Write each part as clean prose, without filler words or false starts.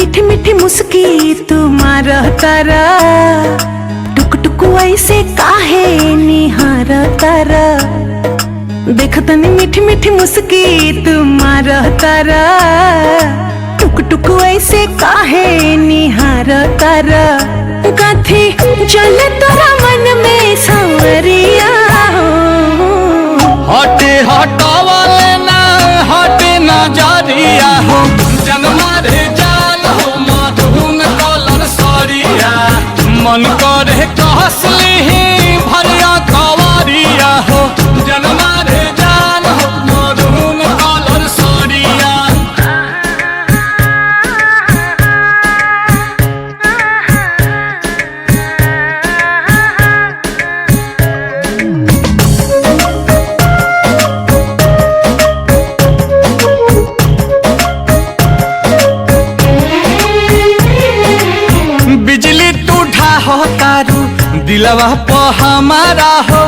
मीठी मीठी मुस्की तुम्हारा तारा, टुक टुक ऐसे काहे निहार तारा। देखतनी मीठी मीठी मुस्की तुम्हारा तारा, टुक टुक ऐसे काहे निहार तारा। कथी चले तोरा मन में सांवरिया, हटे हटावले ना हटे नजरिया हो, जनमा रे जान हो मधुन कलर सरिया। मन करे कहसली भरिया कवरिया हो, जनमा रे जान हो मधुन कलर सरिया। बिजली टूठा हो तारू दिलवा प हमारा हो,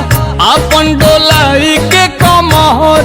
अपन डोलाई के कमर